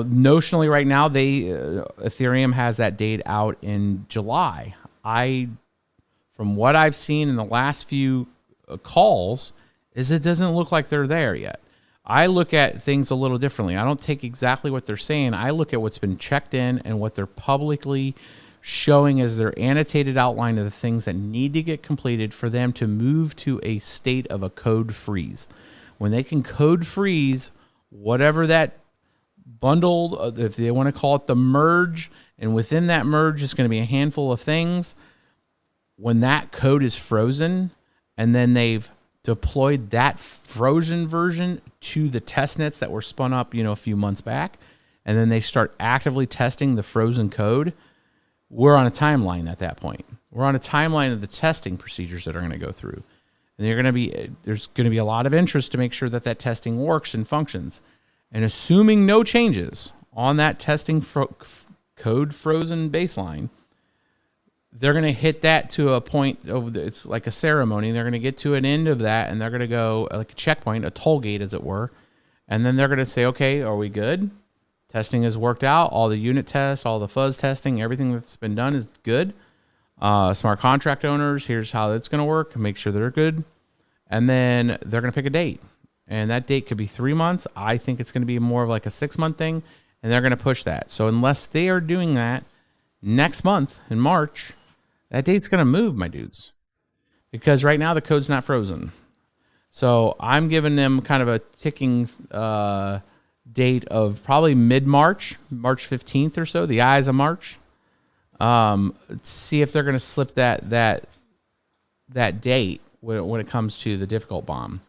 notionally right now, Ethereum has that date out in July. From what I've seen in the last few calls, is it doesn't look like they're there yet. I look at things a little differently. I don't take exactly what they're saying. I look at what's been checked in and what they're publicly showing as their annotated outline of the things that need to get completed for them to move to a state of a code freeze. When they can code freeze whatever that bundled, if they want to call it the merge, and within that merge is going to be a handful of things. When that code is frozen and then they've deployed that frozen version to the test nets that were spun up, a few months back, and then they start actively testing the frozen code, we're on a timeline at that point. We're on a timeline of the testing procedures that are going to go through. And there's going to be a lot of interest to make sure that that testing works and functions. And assuming no changes on that testing code frozen baseline, they're going to hit that to a point it's like a ceremony. They're going to get to an end of that, and they're going to go like a checkpoint, a toll gate, as it were. And then they're going to say, okay, are we good? Testing has worked out. All the unit tests, all the fuzz testing, everything that's been done is good. Smart contract owners, here's how it's going to work. Make sure they're good. And then they're going to pick a date. And that date could be 3 months. I think it's going to be more of like a 6-month thing. And they're going to push that. So unless they are doing that next month in March, that date's going to move, my dudes. Because right now the code's not frozen. So I'm giving them kind of a ticking date of probably mid-March, March 15th or so, the eyes of March. See if they're going to slip that date when it comes to the difficult bomb.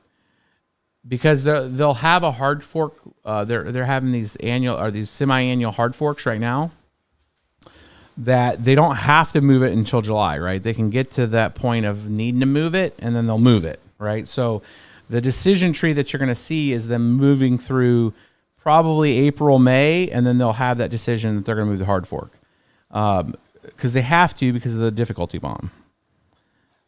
Because they'll have a hard fork. They're having these semi-annual hard forks right now that they don't have to move it until July, right? They can get to that point of needing to move it, and then they'll move it, right? So the decision tree that you're going to see is them moving through probably April, May, and then they'll have that decision that they're going to move the hard fork. Because they have to because of the difficulty bomb.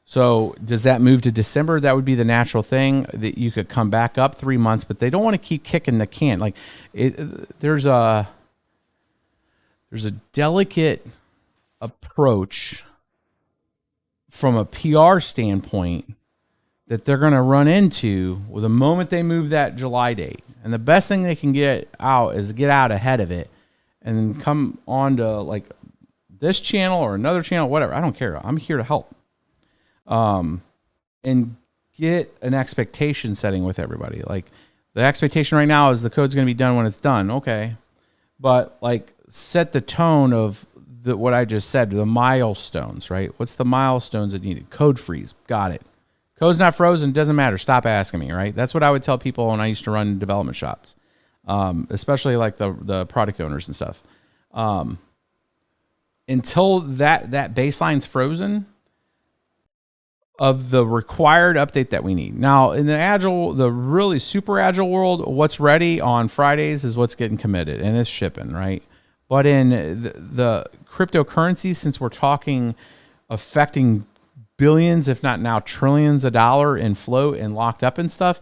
So does that move to December? That would be the natural thing, that you could come back up 3 months, but they don't want to keep kicking the can. Like there's a delicate approach from a PR standpoint that they're going to run into with the moment they move that July date. And the best thing they can get out is get out ahead of it and then come on to like this channel or another channel, whatever. I don't care. I'm here to help. And get an expectation setting with everybody. Like the expectation right now is the code's going to be done when it's done. Okay. But like set the tone of what I just said, the milestones, right? What's the milestones that needed? Code freeze. Got it. Code's not frozen. Doesn't matter. Stop asking me, right? That's what I would tell people when I used to run development shops, especially like the product owners and stuff. Until that baseline's frozen of the required update that we need. Now, in the really super agile world, what's ready on Fridays is what's getting committed, and it's shipping, right? But in the cryptocurrencies, since we're talking affecting billions, if not now trillions of dollars in float and locked up and stuff,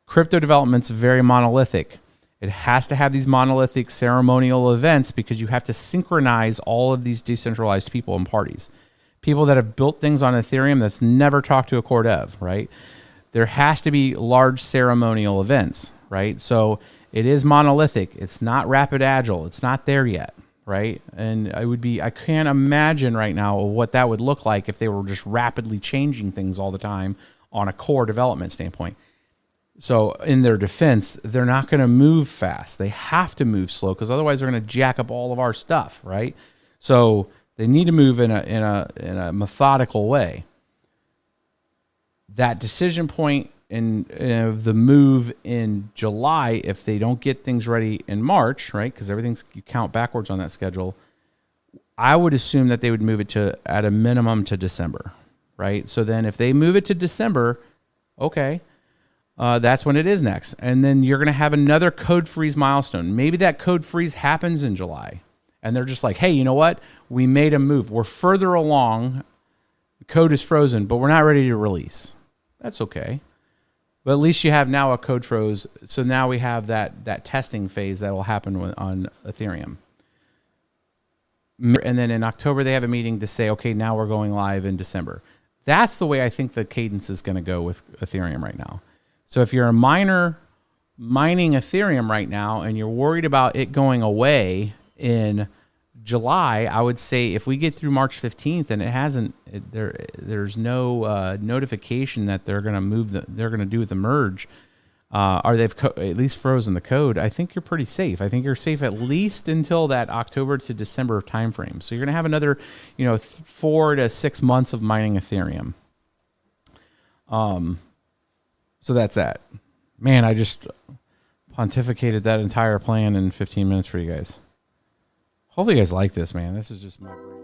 crypto development's very monolithic. It has to have these monolithic ceremonial events because you have to synchronize all of these decentralized people and parties. People that have built things on Ethereum that's never talked to a core dev, right? There has to be large ceremonial events, right? So it is monolithic. It's not rapid agile. It's not there yet, right? And I can't imagine right now what that would look like if they were just rapidly changing things all the time on a core development standpoint. So in their defense, they're not going to move fast. They have to move slow because otherwise they're going to jack up all of our stuff, right? So they need to move in a methodical way. That decision point in the move in July, if they don't get things ready in March, right? Because you count backwards on that schedule. I would assume that they would move it to at a minimum to December, right? So then if they move it to December, okay, that's when it is next. And then you're going to have another code freeze milestone. Maybe that code freeze happens in July. And they're just like, hey, you know what? We made a move. We're further along. The code is frozen, but we're not ready to release. That's okay. But at least you have now a code froze. So now we have that testing phase that will happen on Ethereum. And then in October, they have a meeting to say, okay, now we're going live in December. That's the way I think the cadence is going to go with Ethereum right now. So if you're a miner mining Ethereum right now and you're worried about it going away in July, I would say if we get through March 15th and it hasn't, there's no notification that they're going to move they're going to do the merge, or they've at least frozen the code, I think you're pretty safe. I think you're safe at least until that October to December timeframe. So you're going to have another, 4 to 6 months of mining Ethereum. So that's that. Man, I just pontificated that entire plan in 15 minutes for you guys. Hopefully you guys like this, man. This is just my brain.